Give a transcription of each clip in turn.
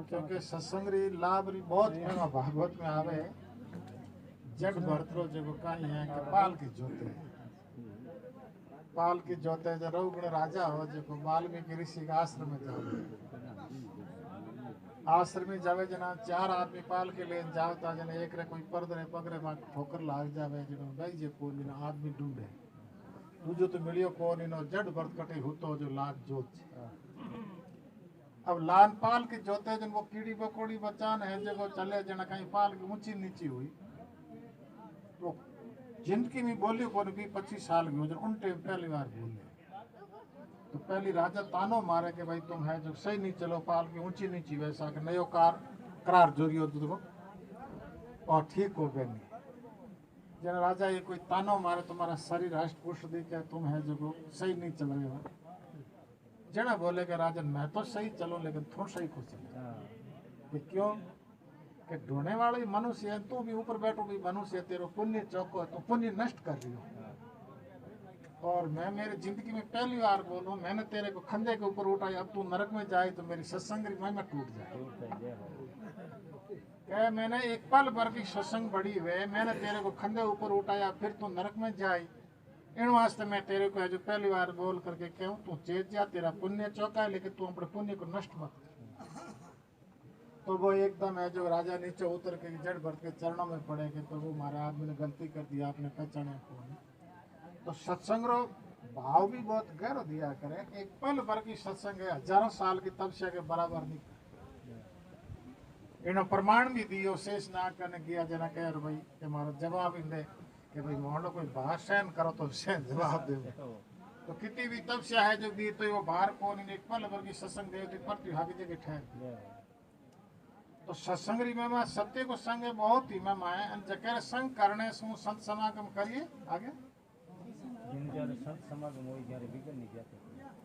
क्योंकि सत्संग री लाभ री बहुत भागवत में आवे जड़ भरतरो जगो कहीं है कि पाल की जोते जो रघुगुण राजा हो जो वाल्मीकि ऋषि के आश्रम में जावे आश्रम में जावे जना चार आदमी पाल के ले जाओ ता जना एक रे कोई पर्दरे पगरे में ठोकर लाग जावे जनो गई जे कोई ना आदमी ढूंढे दूजो तो मिलियो कौन इनो जड़ भरत कटे हुतो जो लाग जोत अब लान पाल के जोते जन वो कीड़ी बकोड़ी बचान है जो चले जना कहीं पाल की ऊंची नीची हुई तो जिंदगी में बोलियो कौन भी 25 साल में उन टाइम पहली बार बोले तो पहली राजा तानो मारे कि भाई तुम है जो सही नहीं चलो पाल की ऊंची नीची वैसा कि नयो करार जोरियो तुमको और ठीक हो गए नहीं जना राजा ये कोई तानो मारे तुम्हारा शरीर हष्ट पुष्ट देखे तुम है जो सही नहीं चल रहे हो जना बोले कि राजन मैं तो सही चलो लेकिन थोड़ा सही को चले क्यों कि ढूंढने वाले मनुष्य है तू भी ऊपर बैठो भी मनुष्य है तेरो पुण्य चौको है तो पुण्य नष्ट कर रही हो और मैं मेरी जिंदगी में पहली बार बोलूं मैंने तेरे को खंधे के ऊपर उठाया अब तू नरक में जाए तो मेरी सत्संग महिमा टूट जाए क्या मैंने एक पल भर की सत्संग बढ़ी हुए मैंने तेरे को खंधे ऊपर उठाया फिर तू नरक में जाए इन वास्ते मैं तेरे को जो पहली बार बोल करके कहूँ तू चेत जा तेरा पुण्य चौका है लेकिन तू अपने पुण्य को नष्ट मत कर तो वो एकदम है जो राजा नीचे उतर के जड़ भरत के चरणों में पड़े कि तो वो हमारे आदमी ने गलती कर दिया आपने पहचाने को तो सत्संग रो भाव भी बहुत गहरा दिया करे एक पल भर की सत्संग है हजारों साल की तपस्या के बराबर नहीं इन प्रमाण भी दियो शेष ना करने किया जना कह भाई हमारा जवाब इंदे कि भाई मोहनो कोई बात सहन करो तो जवाब दे तो कितनी भी तपस्या है जो दी तो वो बाहर कौन एक पल भर की सत्संग दे प्रतिभा की जगह ठहर तो सत्संग री महिमा सत्य को संग बहुत ही महिमा है जगह संग करने से संत समागम करिए आगे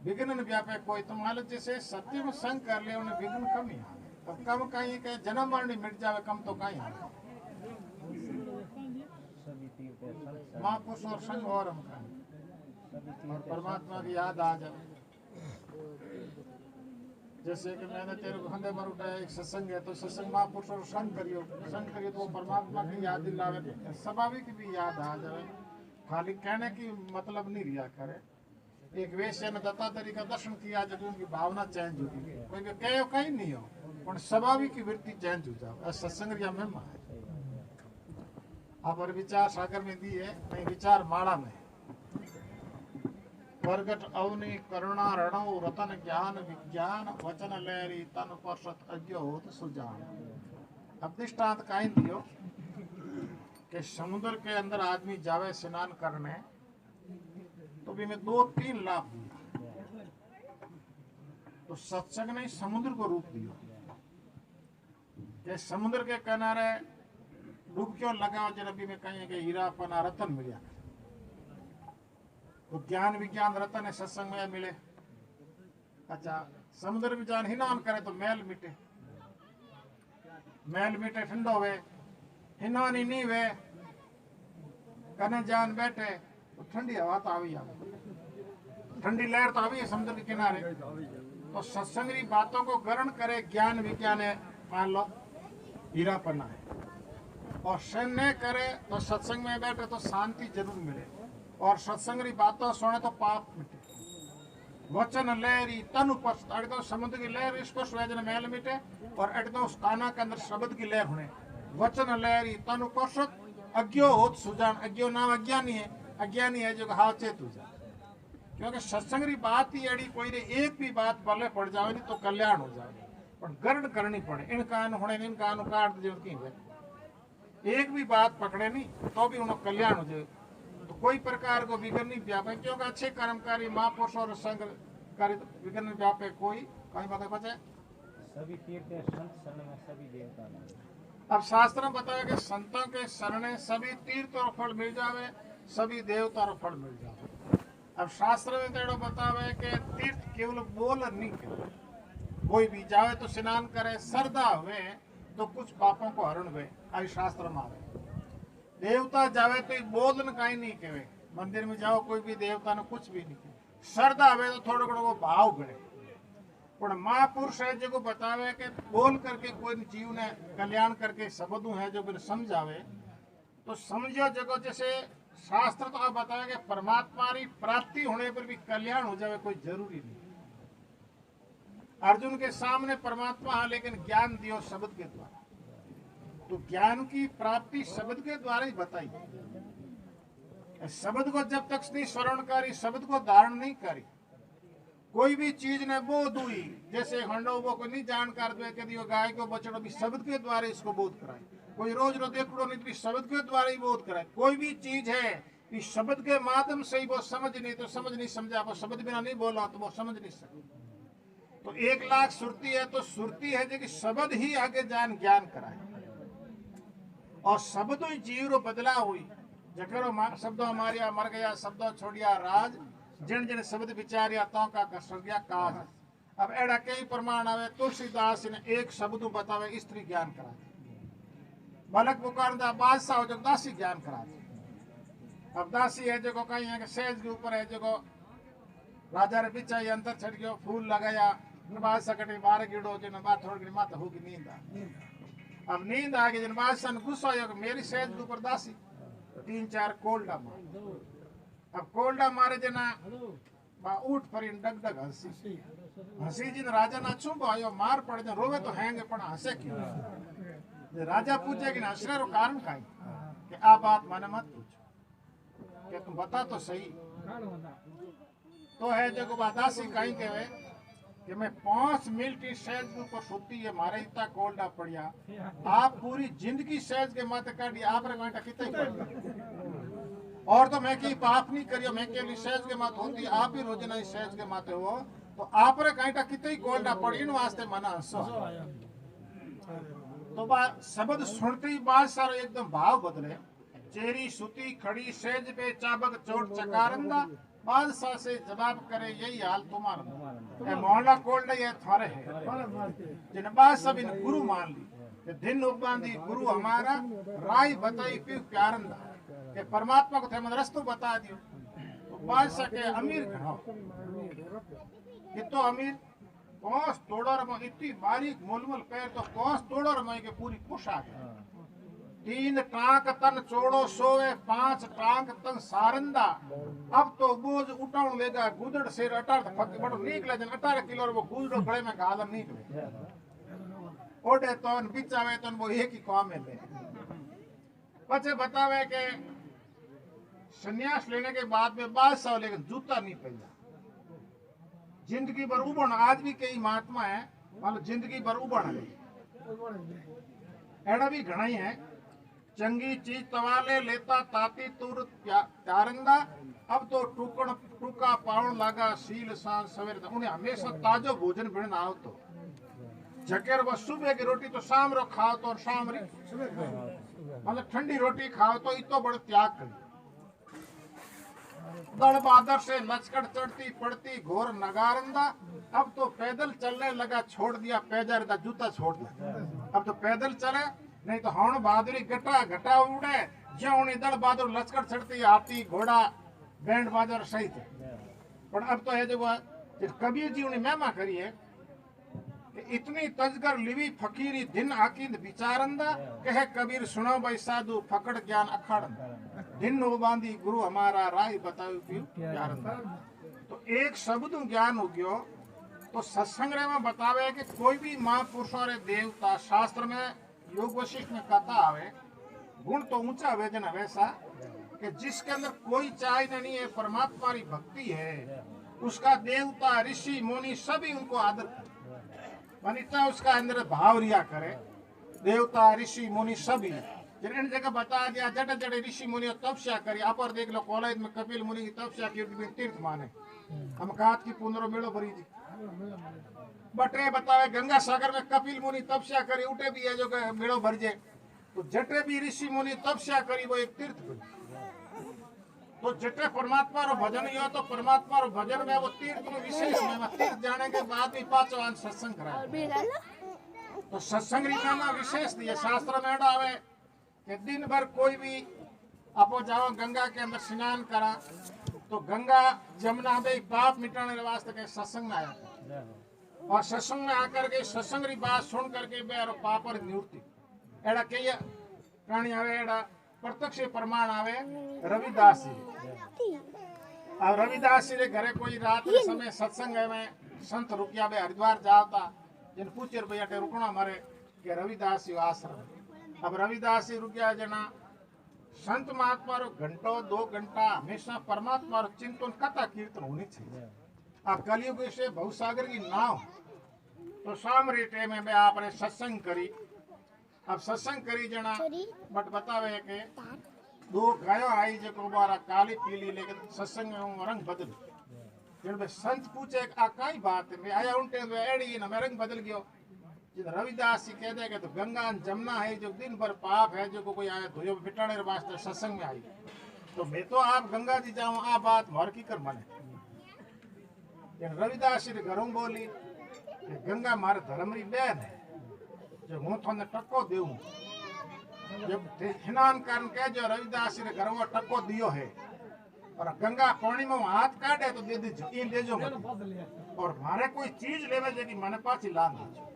विघ्न न व्यापे कोई तुम्हारे जैसे सत्य को संग कर ले उन्हें विघ्न कम ही आवे अब कम कहीं के जन्म मरण मिट जावे कम तो कहीं महापुरुष और संग और हम और परमात्मा की याद आ जाए जैसे कि मैंने तेरे को खंडे पर उठाया एक सत्संग है तो सत्संग महापुरुष और संग करियो तो वो परमात्मा की याद दिलावे स्वाभाविक भी याद आ जाए खाली कहने की मतलब नहीं रिया करे एक वेश्या ने दत्तात्रेय का दर्शन किया जब उनकी भावना चेंज होगी कोई कहो कहीं नहीं हो पर स्वाभाविक की वृत्ति चेंज हो जाए सत्संग रिया महिमा है आप और विचार सागर में दी है नहीं विचार माला में प्रगट अवनि करुणा रणौ रतन ज्ञान विज्ञान वचन लहरी तन परसत अज्ञ होत सुजान अब दृष्टांत काई दियो कि समुद्र के अंदर आदमी जावे स्नान करने तो भी मैं 2-3 लाभ दिया तो सत्संग ने समुद्र को रूप दियो कि समुद्र के किनारे डुबकियों लगाओ जब भी मैं कहीं के हीरा पना रतन मिला तो ज्ञान विज्ञान रतन है सत्संग में मिले अच्छा समुद्र में जान हिनान करे तो मैल मिटे ठंडो वे हिनान ही नहीं वे कने जान बैठे तो ठंडी हवा तो आई ठंडी लहर तो आई है समुद्र के किनारे तो सत्संग की बातों को ग्रहण करे ज्ञान विज्ञान है मान लो हीरा पन्ना है और सहन न करे तो सत्संग में बैठे तो शांति जरूर मिले और सत्संग की बातों सुने तो पाप मिटे वचन लहरी तनु पर तो समुद्र की लहर स्पर्श वेदन मैल मिटे और अट तो उस काना के अंदर शब्द की लहर होने वचन लहरी तनु परसत अज्ञो होत सुजान अज्ञो नाम अज्ञानी है जो हाव चेत हो जाए क्योंकि सत्संग की बात ही अड़ी कोई एक भी बात भले पड़ जाए तो कल्याण हो जाए पर ग्रहण करनी पड़े इन कान होने इन कान काट दे एक भी बात पकड़े नहीं तो भी उन्हें कल्याण हो जाए तो कोई प्रकार को विघ्न नहीं व्यापे क्योंकि अच्छे कर्मकारी महापुरुष और संग कार्य विघ्न व्यापे कोई कहीं बता बचे सभी तीर्थ संत शरण में सभी देवता अब शास्त्र में बताया कि संतों के शरण सभी तीर्थ और फल मिल जावे सभी देवता और फल मिल जावे अब शास्त्र में तेड़ो बतावे कि तीर्थ केवल बोल नहीं करे कोई भी जावे तो स्नान करे श्रद्धा हुए तो कुछ पापों को हरण हुए आई शास्त्र में आवे देवता जावे तो बोधन कहीं नहीं कहे मंदिर में जाओ कोई भी देवता ने कुछ भी नहीं कहे श्रद्धा हुए तो थोड़ा घणो वो भाव बढ़े पण महापुरुष है जो बतावे के बोल करके कोई जीव ने कल्याण करके शब्दों है जो बिन समझावे तो समझो जगो जैसे शास्त्र तो बतावे कि परमात्मा की प्राप्ति होने पर भी कल्याण हो जावे कोई जरूरी नहीं। अर्जुन के सामने परमात्मा है लेकिन ज्ञान दियो शब्द के द्वारा, तो ज्ञान की प्राप्ति शब्द के द्वारा ही बताई। शब्द को जब तक नहीं स्मरण करी, शब्द को धारण नहीं करी, कोई भी चीज ने बोध हुई, जैसे हंडो वो को नहीं जानकार दे के दियो गाय को बछड़ो भी शब्द के द्वारा इसको बोध कराए, कोई रोज रो देखड़ो नहीं भी शब्द के द्वारा ही बोध कराए। कोई भी चीज है कि शब्द के माध्यम से ही वो समझ नहीं तो समझ नहीं समझा, वो शब्द बिना नहीं बोला तो वो समझ नहीं सकता। तो 1 लाख सुरती है तो सुरती है जो कि शब्द ही आगे ज्ञान कराए, और शब्द ही जीव रो बदला हुई जकरो शब्दों हमारिया मर गया, शब्दों छोड़िया राज, जिन जिन शब्द विचारिया तो का कर गया काज। अब एड़ा कई प्रमाण आवे, तुलसीदास ने एक शब्द बतावे स्त्री ज्ञान करा दे, बालक पुकार बादशाह जो दासी ज्ञान करा दे। अब दासी है जो कहीं है कि सेज के ऊपर है जो राजा रे बिछाई अंतर छड़ गयो, फूल लगाया, बादशाह कटे बार गिड़ो जिन बात थोड़ी माता होगी नींद आ। अब नींद आ गई, जिन बादशाह गुस्सा आयो मेरी सेज के ऊपर दासी 3-4 कोल्डा मारे। अब कोल्डा मारे जना बा उठ पर डग हंसी जिन राजा ना चुप आयो मार पड़े जन रोवे तो हैंगे पण हंसे क्यों। जे राजा पूछे कि हंसने रो कारण काई कि आ बात माने मत पूछो कि तुम बता तो सही। तो है जो दासी कहीं कहे कि मैं 5 मिनट की सहज के ऊपर सोती है मारे इतना कोल्डा पड़िया, आप पूरी जिंदगी सहज के माथे काटी आप रे घंटा कितना ही पड़, और तो मैं की पाप नहीं करियो, मैं के लिए सहज के माथे होती, आप ही रोजाना ही सहज के माथे हो तो आप रे घंटा कितना ही कोल्डा पड़ी, इन वास्ते मना हंसो। तो शब्द सुनते ही बात सारा एकदम भाव बदले, चेरी सुती खड़ी सहज पे चाबक चोट चकारंदा, बादशाह से जवाब करे यही हाल तुम्हारा, मोहल्ला कोल्ड ये थारे है। जिन बादशाह बिन गुरु मान ली कि दिन उपबांधी गुरु हमारा, राय बताई फिर प्यारंदा कि परमात्मा को थे मन रस्तो बता दियो। तो बादशाह के अमीर घड़ो कितो अमीर कोस तोड़र में इतनी बारीक मोलमोल पैर तो कोस तोड़र में के पूरी पोशाक है, 3 टांक तन चोड़ो सोवे 5 टांक तन सारंदा। अब तो बोझ उठाउण लेगा गुदड़ शेर 18 फक बड़ो निकले जन 18 किलो रो गुदड़ो गळे में गालन निकले ओडे तो बिचावे तो वो एक ही काम में ले। पछे बतावे के संन्यास लेने के बाद में बादशाह लेकिन जूता नहीं पहना, जिंदगी भर उबण, आज भी कई महात्मा है मतलब जिंदगी भर उबण है, एड़ा भी घना ही है। चंगी चीज तवाले लेता ताती तुर त्यारंदा, अब तो टूका पाउन लागा शील सांझ सवेरे, उन्हें हमेशा ताजो भोजन भेड़ना आओ तो जकेर वो सुबह की रोटी तो शाम रो खाओ तो, और शाम री मतलब ठंडी रोटी खाओ तो इतो बड़ो त्याग करी। दड़ बादर से लचकड़ चढ़ती पड़ती घोर नगारंदा, अब तो पैदल चलने लगा छोड़ दिया पैजर का जूता छोड़ दिया, अब तो पैदल चले नहीं तो हण बहादुरी घटा उड़े, ज्यों दड़ बहादुर लचकड़ चढ़ती हाथी घोड़ा बैंड बाजार सहित। पर अब तो है जो कबीर जी ने महिमा करी है कि इतनी तजगर लिवी फकीरी दिन आकिंद विचारंदा, कहे कबीर सुनो भाई साधु फकड़ ज्ञान अखाड़ंदा, दिन हो बांधी गुरु हमारा राय बताओ प्यारंदा। तो एक शब्द ज्ञान हो गयो। तो सत्संग में बतावे कि कोई भी महापुरुषों रे देवता शास्त्र में योग वशिष्ठ में कथा आवे, गुण तो ऊंचा वेदना वैसा कि जिसके अंदर कोई चाह नहीं है, परमात्मा की भक्ति है, उसका देवता ऋषि मुनि सभी उनको आदर करे, वनिता उसका अंदर भाव रिया करे। देवता ऋषि मुनि सभी जिन जगह बता दिया जड़ जड़े ऋषि मुनि तपस्या करी, आप और देख लो कॉलेज में कपिल मुनि की तपस्या की तीर्थ माने, हम कात की पुनरो मेड़ो भरी जी बटे बतावे गंगा सागर में कपिल मुनि तपस्या करी, उठे भी है जो मेड़ो भर जाए, तो जटे भी ऋषि मुनि तपस्या करी वो एक तीर्थ बनी। तो जटे परमात्मा रो भजन यो तो परमात्मा रो भजन में वो तीर्थ में विशेष में तीर्थ जाने के बाद भी 5 वान सत्संग कराए। तो सत्संग रीता में विशेष दिए शास्त्र में आवे कि दिन भर कोई भी आपो जाओ गंगा के अंदर स्नान करा, तो गंगा जमुना दे पाप मिटाने के वास्ते के सत्संग में आया, और सत्संग में आकर के सत्संग की बात सुन करके बेरो पापर निवृत्ति एड़ा कई कहानी आवे एड़ा प्रत्यक्ष प्रमाण आवे रविदास जी। अब रविदास जी रे घरे कोई रात के समय सत्संग में संत रुकिया बे हरिद्वार जाता जिन पूछे भैया के रुकना मारे के रविदास जी आश्रम। अब रविदास जी रुकिया जना संत महात्मा रो घंटो 2 घंटा हमेशा परमात्मा रो चिंतन कथा कीर्तन होनी चाहिए। अब कलयुग से भवसागर की नाव तो सामरे टाइम में आपने सत्संग करी। अब सत्संग करी जना बट बतावे के 2 गायों आई जो बारा काली पीली लेकिन सत्संग में रंग बदल जब संत पूछे आ काई बात है आया उन टाइम एड़ी ना रंग बदल गयो। जब रविदास जी कह देगा तो गंगा जमुना है जो दिन भर पाप है जो कोई आया धोयो बिटाने रे वास्ते सत्संग में आई तो मैं तो आप गंगा जी जाऊं आ बात मोर की कर माने। रविदास जी घरों बोली कि गंगा मारे धर्म री बहन है जो हूँ थोने टक्को देऊं। जब स्नान करन कह जो रविदास जी घरों में टक्को दियो है और गंगा पानी में हाथ काटे तो दे दीजो इन देजो मत और मारे कोई चीज लेवे जेकी मने पाछी लान दीजो।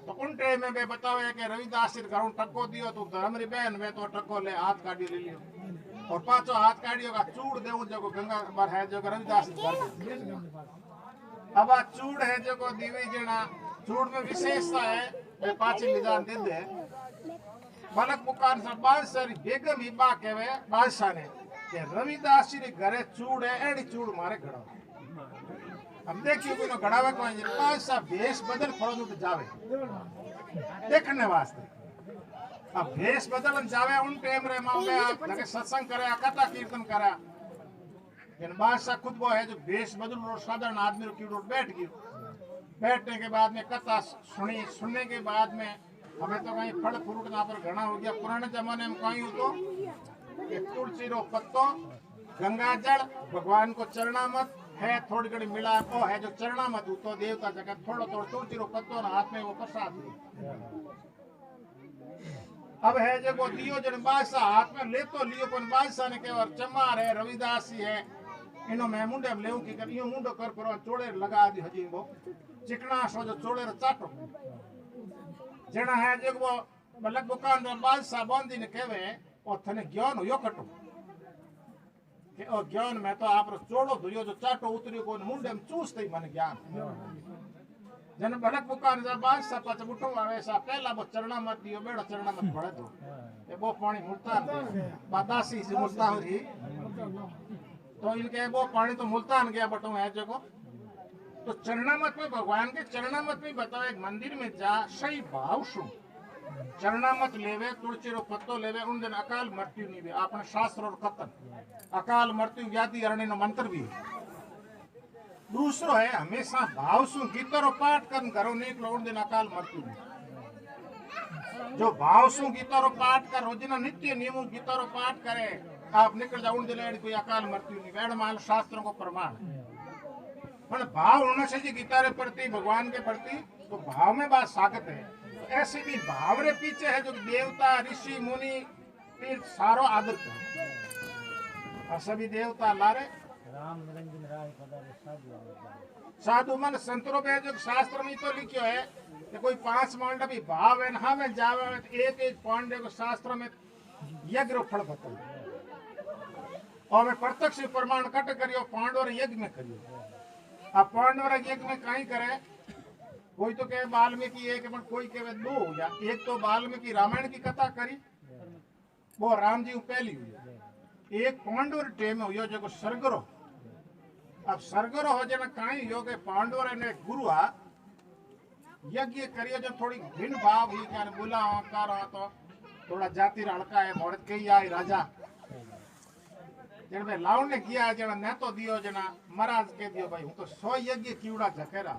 तो उन टाइम में बे बतावे कि रविदास जी घरों टक्को दियो तो धर्म री बहन वे तो टक्को ले हाथ काटी ले लियो और पाछो हाथ काटियो का चूड़ देऊं जो गंगा पर है जो रविदास जी घर। अब आ चूड़ है जो को दीवी जना चूड़ में विशेषता है वे पाछी निदान दे दे बालक मुकान से बादशाह बेगम ही बा कहवे बादशाह ने कि रविदास जी घरे चूड़ है एड़ी चूड़ मारे घड़ा। अब देखिए कोई घड़ावे को बादशाह भेष बदल फड़ो तो जावे देखने वास्ते। अब भेष बदलन जावे उन टाइम रे मांगे आप लगे सत्संग करे कथा कीर्तन करे इन बादशाह खुद वो है जो भेष बदल और साधारण आदमी रो कीड़ो बैठ गयो। बैठने के बाद में कथा सुनी सुनने के बाद में हमें तो कहीं फल फ्रूट ना पर घना हो गया। पुराने जमाने में कहीं तो तुलसी रो पत्तो गंगा जल भगवान को चरणामत है थोड़ी घड़ी मिला को है जो चरणामत तो देवता जगह थोड़ा थोड़ा तुलसी रो पत्तो ना हाथ में वो प्रसाद अब है जो को दियो जन बादशाह हाथ में ले तो लियो पर बादशाह ने कहा चमार है रविदास जी है इनो मैं मुंडे में लेऊ की कर यो मुंडो कर पर चोड़े लगा दी हजी वो चिकना सो जो चोड़े रो चाटो जना है जो वो बलक दुकान रो बादशाह बंदी ने कहवे ओ थने ज्ञान हो यो कटो के ओ ज्ञान में तो आप रो चोड़ो धुयो जो चाटो उतरियो को मुंडे में चूसते मन ज्ञान जन बलक दुकान रो बादशाह पछ उठो आवे सा पहला वो चरणा मत दियो बेड़ा चरणा मत पड़े दो ए वो पानी मुल्तान बादासी से मुल्तान ही तो इनके वो पानी तो मुल्तान गया बटो है जो को तो चरणामत में भगवान के चरणामत में बताओ एक मंदिर में जा सही भाव सु चरणामत लेवे तुलसी रो पत्तो लेवे उन दिन अकाल मृत्यु नहीं वे आपने शास्त्र और कथन अकाल मृत्यु व्याधि हरणी नो मंत्र भी दूसरो है हमेशा भाव सु गीतरो पाठ करन करो निकलो उन दिन अकाल मृत्यु नहीं। जो भाव सु गीतरो पाठ कर रोजना नित्य नियमों गीतरो पाठ करे आप निकल जाओ उन दिन कोई अकाल मृत्यु नहीं वेद माल शास्त्रों को प्रमाण पर भाव होना चाहिए गीता रे प्रति भगवान के प्रति तो भाव में बात स्वागत है। तो ऐसे भी भाव रे पीछे है जो देवता ऋषि मुनि तीर्थ सारो आदर कर और सभी देवता लारे राम निरंजन राय पधारे साधु साधु मन संतरो पे जो शास्त्र में तो लिखियो है कि कोई 5 मांडवी भाव है ना में जावे एक एक पांडे को शास्त्र में यज्ञ रो फल बताओ और मैं प्रत्यक्ष प्रमाण कट करियो पांडव यज्ञ में करियो। अब पांडव यज्ञ में कहीं करे कोई तो कहे वाल्मीकि एक पर कोई कहे 2 या एक तो वाल्मीकि रामायण की कथा करी वो राम जी पहली हुई एक पांडव टेम हुई जो सरगरो अब सरगरो हो जना कहीं योग पांडव ने गुरु आ यज्ञ करियो जो थोड़ी भिन्न भाव हुई क्या बोला करो तो थोड़ा जाति हड़का है मोरत के आई राजा जन में लाउन ने किया जना न तो दियो जना महाराज के दियो भाई हूं तो 100 यज्ञ कीड़ा जकेरा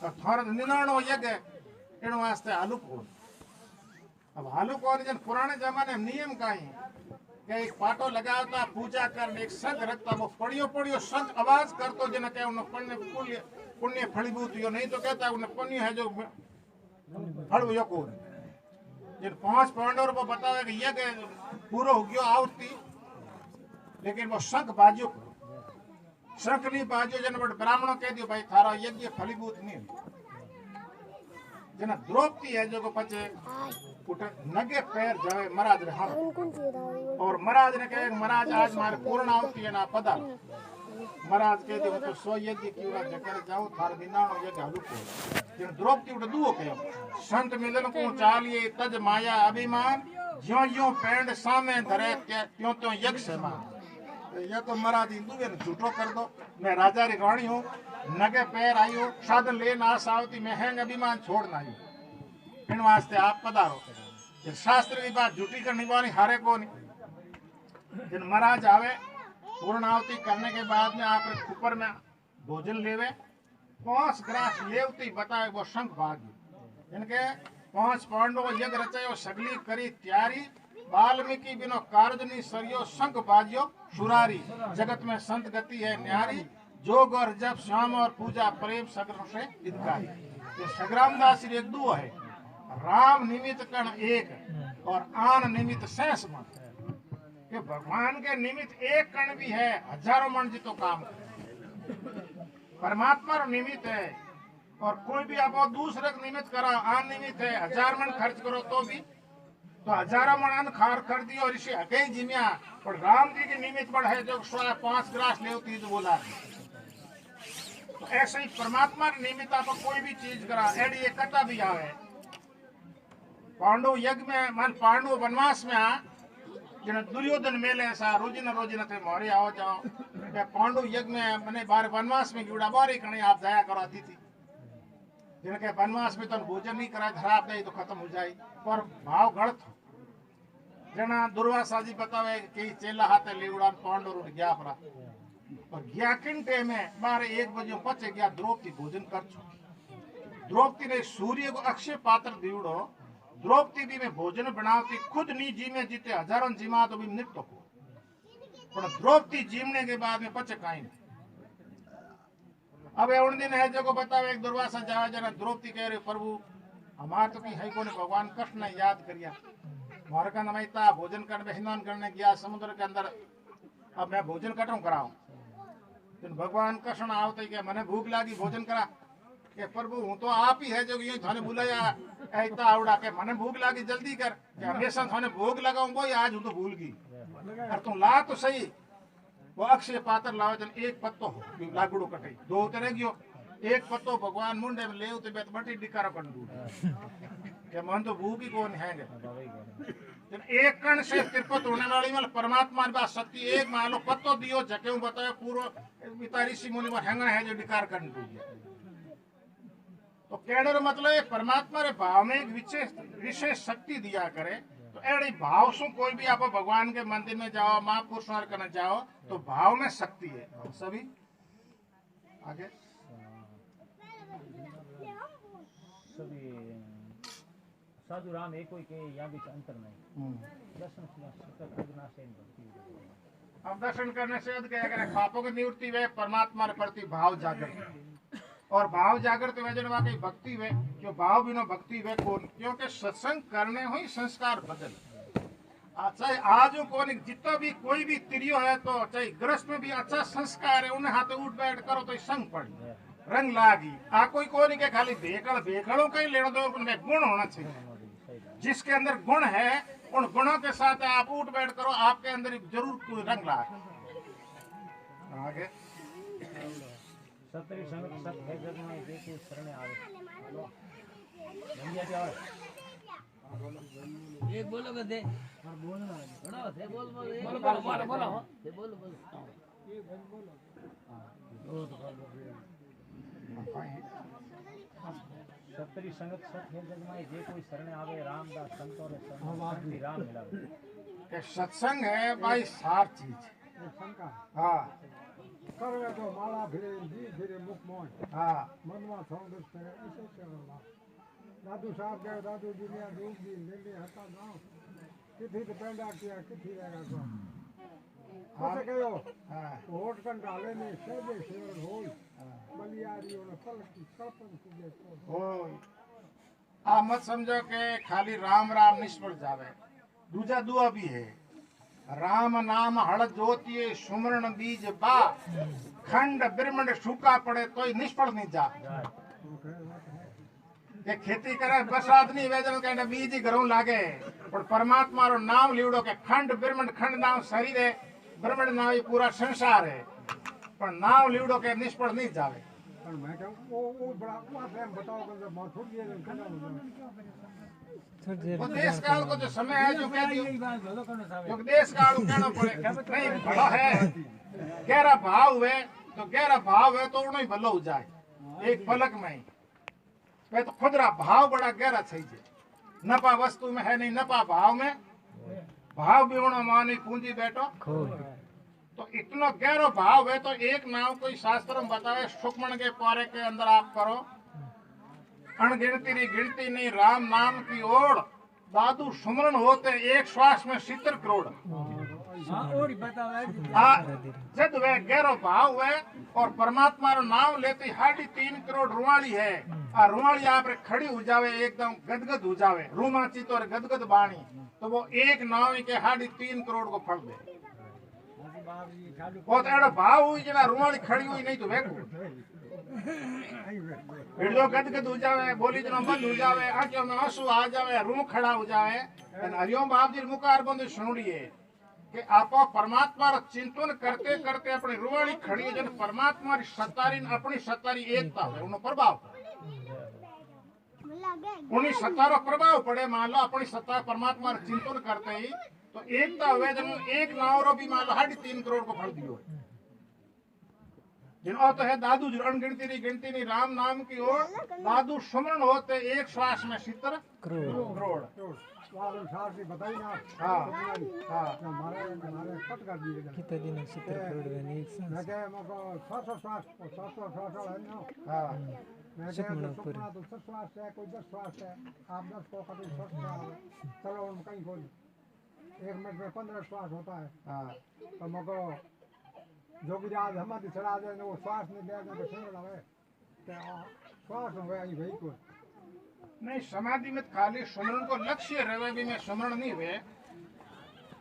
तो थोड़ा 99 यज्ञ इन वास्ते आलू कोन अब आलू कोन जन पुराने जमाने में नियम काई के एक पाटो लगाता पूजा कर एक संग रखता वो पड़ियो पड़ियो संग आवाज करतो जना के उन पुण्य पुण्य पुण्य फलीभूत यो नहीं तो कहता उन पुण्य है जो फल यो कोन जिन 5 पांडव को बतावे कि यज्ञ पूरा हो गयो आवती लेकिन वो संग बाजियो शंखनी बाजो जन बट ब्राह्मणों कह दियो भाई थारा यज्ञ फलीभूत नहीं जना द्रौपदी है जो को पचे उठ नगे पैर जावे महाराज रे हम और महाराज ने कहे महाराज आज मारे पूर्णाहुति है ना पदा महाराज कह दियो तो सो यज्ञ कीड़ा जकर जाओ थार दिनानो यज्ञ हलु को जन द्रौपदी उठ दुओ कयो संत मिलन को चालिए तज माया अभिमान ज्यों ज्यों पेंड सामे धरे त्यों त्यों यज्ञ समान या तो महाराज हिंदू ने झूठो कर दो मैं राजा री रानी हूँ नगे पैर आई हो साधन ले ना सावती मैं हैंग अभिमान छोड़ना ही इन वास्ते आप पधारो ये शास्त्र की बात झूठी करनी वाली हारे को नहीं जिन महाराज आवे पूर्णाहुति करने के बाद में आप ऊपर में भोजन लेवे 5 ग्रास लेवती बताए वो शंख भागी इनके 5 पांडवों यज्ञ रचायो सगली करी तैयारी वाल्मीकि बिनो कारजनी सरियो शंख बाजियो सुरारी जगत में संत गति है न्यारी जोग और जप श्याम और पूजा प्रेम सग्र से हितकारी ये सग्राम दास एक दो है राम निमित्त कण एक और आन निमित्त शेष मन ये भगवान के निमित्त एक कण भी है हजारों मन जितो काम परमात्मा रो निमित्त है और कोई भी आप दूसरे निमित्त करा आन निमित्त है 1000 मन खर्च करो तो भी तो हजारों मन अन्न खार कर दियो और इसे हके जिम्या और राम जी के निमित्त बढ़ है जो 5 ग्रास ले होती तो बोला तो ऐसे ही परमात्मा निमित्त आप कोई भी चीज करा एडी एक कथा भी आवे पांडव यज्ञ में मान पांडव वनवास में आ जिन दुर्योधन मेले ऐसा रोजिना थे मारे आओ जाओ मैं पांडव यज्ञ में मैंने बार वनवास में गिड़ा बारी कने आप दया कराती थी जिनके वनवास में तो भोजन नहीं करा खराब नहीं तो खत्म हो जाए पर भाव गलत हो जना दुर्वासा जी बतावे कि चेला हाथे लेवड़ा पांडव उठ गया परा और गया किंटे में बारे 1 बजे पचे गया द्रौपदी भोजन कर चुकी द्रौपदी ने सूर्य को अक्षय पात्र दीवड़ो द्रौपदी भी में भोजन बनावती खुद नहीं जीमे जीते हजारों जीमा तो भी नित्य को पर द्रौपदी जीमने के बाद में पचे काई नहीं अब उन दिन है जो को बतावे एक दुर्वासा जावे जना द्रौपदी कह रहे प्रभु हमार तो की है कोने भगवान कृष्ण ने याद करिया मार का नमैता भोजन करने स्नान करने गया समुद्र के अंदर अब मैं भोजन कटू कराऊं तो भगवान कृष्ण आवते के मने भूख लागी भोजन करा के प्रभु हूं तो आप ही है जो यूं थाने बुलाया ऐता आवड़ा के मने भूख लागी जल्दी कर के हमेशा थाने भोग लगाऊं वो आज हूं तो भूल गई और तू ला तो सही वो अक्षय पात्र लाओ जन एक पत्तो लागड़ो कटे 2 तरह गयो एक पत्तो भगवान मुंडे में ले उते बेत बटी डिकारो कर दूं के मन तो भूख ही कौन है जन एक कण से तिरपत होने वाली मतलब परमात्मा की बात शक्ति एक मान लो पत्तो दियो जके बतायो पूरा पिता ऋषि मुनि में हैंगा है जो डिकार कर दूं तो कहने का मतलब है परमात्मा रे भाव में एक विशेष शक्ति दिया करे तो एड़ी भाव से कोई भी आप भगवान के मंदिर में जाओ महापुरुष करने जाओ तो भाव में शक्ति है सभी आगे सभी साधु राम एक कोई के यहाँ बीच अंतर नहीं दर्शन अब दर्शन करने से क्या करे पापों की निवृत्ति वे परमात्मा के प्रति भाव जागृत और भाव जागृत वे जन वाकई भक्ति वे क्यों भाव बिना भक्ति वे कौन क्योंकि सत्संग करने हुई संस्कार बदल चाहे आज कौन जितना भी कोई भी तिरियो है तो चाहे ग्रस्त में भी अच्छा संस्कार है उन्हें हाथ उठ बैठ करो तो संग पड़ी रंग लागी आ कोई कोई के खाली बेकड़ों का ही लेना दो उनमें गुण होना चाहिए जिसके अंदर गुण है उन गुणों के साथ आप उठ बैठ करो आपके अंदर जरूर कोई रंग लागे आगे सतरी संगत सत है जग में देखे शरणे आवे भैया क्या एक बोलो के दे और बोलना बड़ा थे बोल बोलो दे बोलो सतरी संगत सत है जग में जे कोई शरणे आवे रामदास संतों ने संग राम मिलावे सत्संग है भाई सार चीज हाँ करवे तो माला फिरे जी फिरे मुख मोह हाँ मनवा सौंदर्य करे ऐसे करवा दादू साहब गए दादू जी ने दूध दी ले ले हटा गांव किथी तो पैदा किया किथी रहेगा तो ऐसे कहो हाँ वोट कन डाले ने सेवे सेवर होई बलियारी और पलक की सरपंच के तो होय आप मत समझो कि खाली राम राम निष्फल जावे दूजा दुआ भी है राम नाम हड़ ज्योति सुमरण बीज बा खंड ब्रह्मंड सूखा पड़े तो निष्फल नहीं जा के खेती करे बरसात नहीं वे जन कहने बीज ही घरों लागे पर परमात्मा रो नाम लीवड़ो के खंड ब्रह्मंड खंड नाम शरीर है ब्रह्मंड नाम ये पूरा संसार है पर नाम लीवड़ो के निष्फल नहीं जावे पर मैं कहूँ वो बड़ा बात है बताओ कि जब मौत होगी तो क्या वो देश काल को जो समय है जो कह दियो जो देश काल को कहना पड़े नहीं भला है गहरा भाव है तो गहरा भाव है तो उन्हें भलो हो जाए एक पलक में ही वे तो खुदरा भाव बड़ा गहरा थी नपा वस्तु में है नहीं नपा भाव में भाव भी होना मानी पूंजी बैठो तो इतना गहरा भाव है तो एक नाम कोई शास्त्र में बतावे सुखमन के पारे के अंदर आप करो अनगिनती नहीं गिनती नहीं राम नाम की ओर दादू सुमरण होते एक श्वास में 70 करोड़ जब वह गहरो भाव है और परमात्मा रो नाम लेते 3.5 करोड़ रुवाली है और रुवाली आप खड़ी हो जावे एकदम गदगद हो जावे रूमाची तो गदगद बाणी तो वो एक नाम के 3.5 करोड़ को फल दे वो तो एड़ा भाव हुई जना रुवाली खड़ी हुई नहीं तो वे फिर जो गदगद हो जावे बोली जना बंद हो जावे आंखों में आंसू आ जावे रूम खड़ा हो जावे हरिओम बाप जी मुखार बंद सुनिए कि आप परमात्मा रा चिंतन करते करते अपनी रुवाणी खड़ी है जन परमात्मा री सत्तारी अपनी सत्तारी एकता है उन प्रभाव उन्हीं सत्ता रो प्रभाव पड़े मान लो अपनी सत्ता परमात्मा रा चिंतन करते ही तो एकता हुए जन एक नाव रो भी मान लो 3.5 करोड़ को फल दियो जिन तो है दादू जो अनगिनती नहीं गिनती नहीं राम नाम की ओर दादू सुमरण होते एक श्वास में 70 करोड़ अनुसार से बताई ना हाँ हाँ हमारे कट कर दिए कितने दिन 70 करोड़ में एक साल मैं कह मको 600 है ना हाँ मैं कह सुपना तो 10 श्वास है कोई 10 श्वास है आप 10 को कभी 10 चलो हम कहीं कोई 1 मिनट में 15 श्वास होता है हाँ तो मको जोगी आज हमारी चढ़ा दे वो श्वास नहीं दे तो सुन रहा है श्वास हो गया भाई को नहीं समाधि में खाली सुमरण को लक्ष्य रहे भी में सुमरण नहीं हुए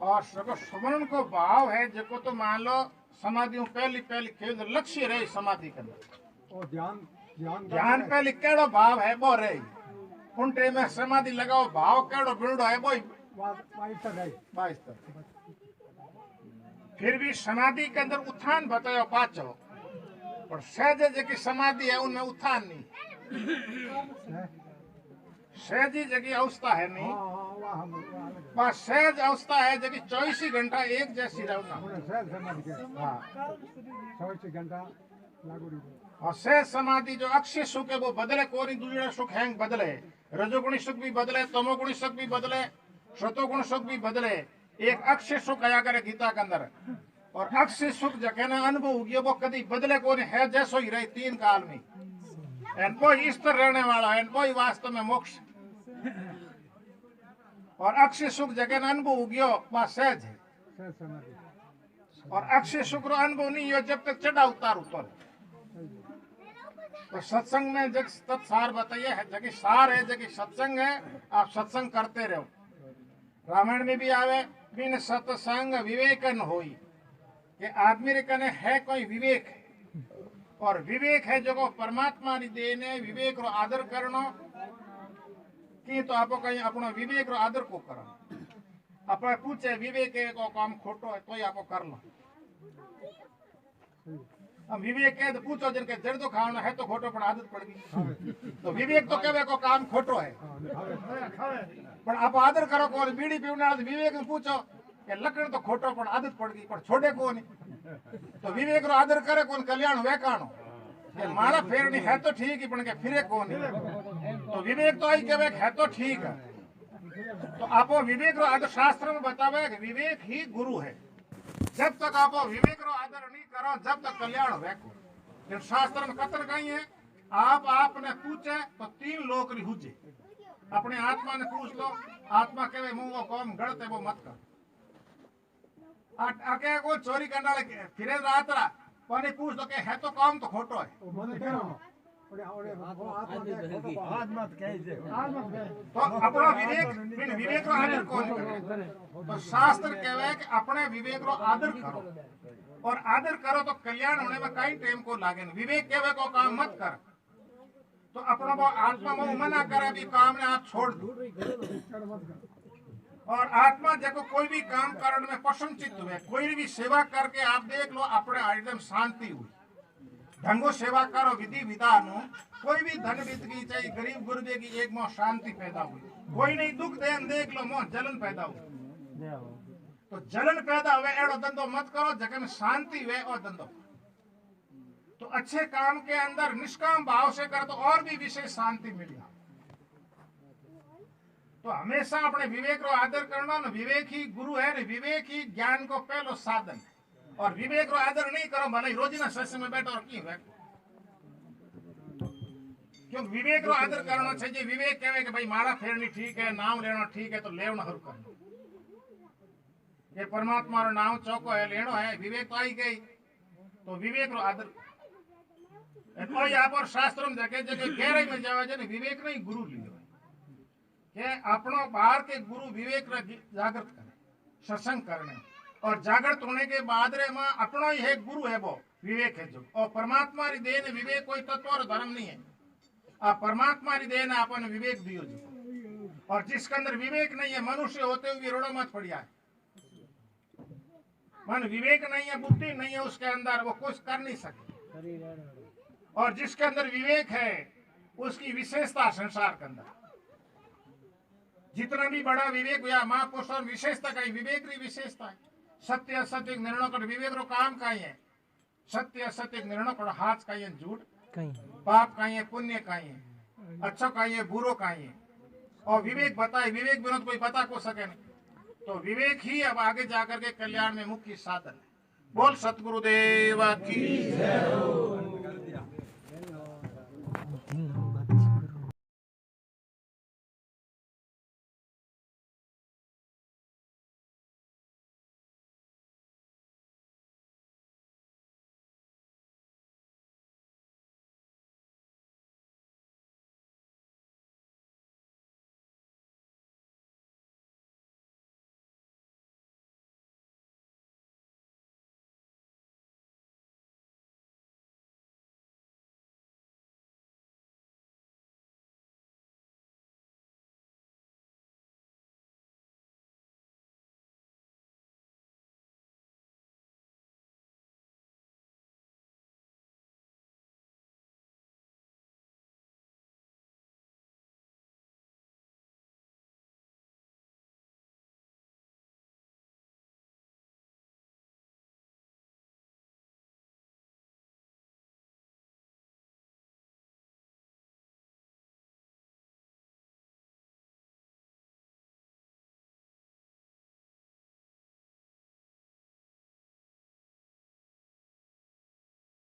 और सुमरण को भाव है जो तो मान लो समाधि पहली खेल लक्ष्य रहे समाधि के अंदर और ध्यान पहले केड़ो भाव है वो रही उनटे में समाधि लगाओ भाव केड़ो बिल्डो है वो फिर भी समाधि के अंदर उत्थान बताओ पाचो और सहज की समाधि है उनमें उत्थान नहीं सहजी जगह अवस्था है नहीं बस सहज अवस्था है जगह 24 घंटा एक जैसी रहना हाँ 24 घंटा लागू और सहज समाधि जो अक्षय सुख है वो बदले कोई दूसरा सुख है बदले रजोगुणी सुख भी बदले तमोगुणी सुख भी बदले शतोगुण सुख भी बदले एक अक्षय सुख आया करे गीता के अंदर और अक्षय सुख जगह ना अनुभव हो गया वो कभी बदले कोई है जैसो ही रही 3 काल में एन कोई स्तर रहने वाला है कोई वास्तव में मोक्ष और अक्षय सुख जगह ना अनुभव हो गया वह सहज है और अक्षय सुख रो अनुभव नहीं हो जब तक चढ़ा उतार उतर तो सत्संग में जग तत्सार बताइए है जगह सार है जगह सत्संग है आप सत्संग करते रहो रामायण में भी आवे बिन सत्संग विवेकन होई कि आदमी रे कने है कोई विवेक है और विवेक है जो परमात्मा री देने विवेक रो आदर करनो कि तो आपको कहीं अपना विवेक रो आदर को करो आप पूछे विवेक को काम खोटो है तो ही आपको कर लो अब विवेक के तो पूछो जिनके जड़ तो खाना है तो खोटो पर आदत पड़ गई तो विवेक तो कहे को काम खोटो है पर आप आदर करो कौन बीड़ी पीने विवेक में पूछो कि लकड़ तो खोटो पर आदत पड़ गई पर छोड़े को नहीं तो विवेक रो आदर करे कौन कल्याण वे कानो कि मारा फेर नहीं है तो ठीक ही पण के फिरे को नहीं तो विवेक तो आई कहे है तो ठीक है तो आप विवेक रो आदर शास्त्र में बतावे कि विवेक ही गुरु है जब तक आप विवेक रो आदर नहीं करो जब तक कल्याण वेको जब शास्त्र में कतर गई है आप आपने पूछे तो 3 लोक री हुजे अपने आत्मा ने पूछ लो आत्मा कहे मुंह वो काम गलत है वो मत कर आके को चोरी करने वाले फिरे रात रा पानी पूछ लो के है तो काम तो खोटो है तो अपना विवेक बिन विवेक रो आदर कौन करे? तो शास्त्र कहवे कि अपने विवेक रो आदर करो, और आदर करो तो कल्याण होने में कई टाइम को लागे। विवेक कहवे को काम मत कर, तो अपना वो आत्मा में मना करे भी काम ने आप छोड़ दो। और आत्मा देखो कोई भी काम करने में प्रसन्नचित्त हुए, कोई भी सेवा करके आप देख लो अपने एकदम शांति हुई। ढंगो सेवा करो विधि विधान, कोई भी धन वित्त की चाहिए गरीब गुर्बे की एक मोह शांति पैदा हुई। कोई नहीं दुख देन देख लो मोह जलन पैदा हुई। तो जलन पैदा हुए एड़ो धंधो मत करो, जगह में शांति हुए और धंधो। तो अच्छे काम के अंदर निष्काम भाव से करो तो और भी विशेष शांति मिली। तो हमेशा अपने विवेक रो आदर करना न, विवेक ही गुरु है न, विवेक ही ज्ञान को पहलो साधन है। और विवेक रो आदर नहीं करो भले रोज ना सत्संग में बैठो और क्यों बैठो, क्योंकि विवेक रो आदर करना चाहिए। विवेक कहे कि भाई मारा फेरनी ठीक है, नाम लेना ठीक है, तो लेवना हर करना। ये परमात्मा रो नाम चौको है, लेनो है, विवेक तो आई गई, तो विवेक रो आदर। तो यहाँ पर शास्त्रों में जगह जगह गहराई में जावा जाए, विवेक नहीं गुरु लियो के अपनो बाहर के गुरु विवेक जागृत करे, सत्संग करने, और जागृत होने के बाद रे मां अपनो ही है गुरु है, वो विवेक है जो। और परमात्मा री देन विवेक कोई तत्व और धर्म नहीं है, आप परमात्मा री देन अपन विवेक दियो जो। और जिसके अंदर विवेक नहीं है, मनुष्य होते हुए रोड़ो मत पड़िया है। मन विवेक नहीं है, बुद्धि नहीं है उसके अंदर, वो कुछ कर नहीं सकते। और जिसके अंदर विवेक है उसकी विशेषता संसार के अंदर, जितना भी बड़ा विवेक हुआ महापुरुष और विशेषता का विवेक री विशेषता है। सत्य असत्य निर्णय कर विवेक रो काम का है, सत्य असत्य निर्णय कर हाथ का है, झूठ पाप का है, पुण्य का है, अच्छा का है, बुरो का है। और विवेक बताए, विवेक बिना कोई बता को सके नहीं। तो विवेक ही अब आगे जाकर के कल्याण में मुख्य साधन है। बोल सतगुरुदेव की जय हो।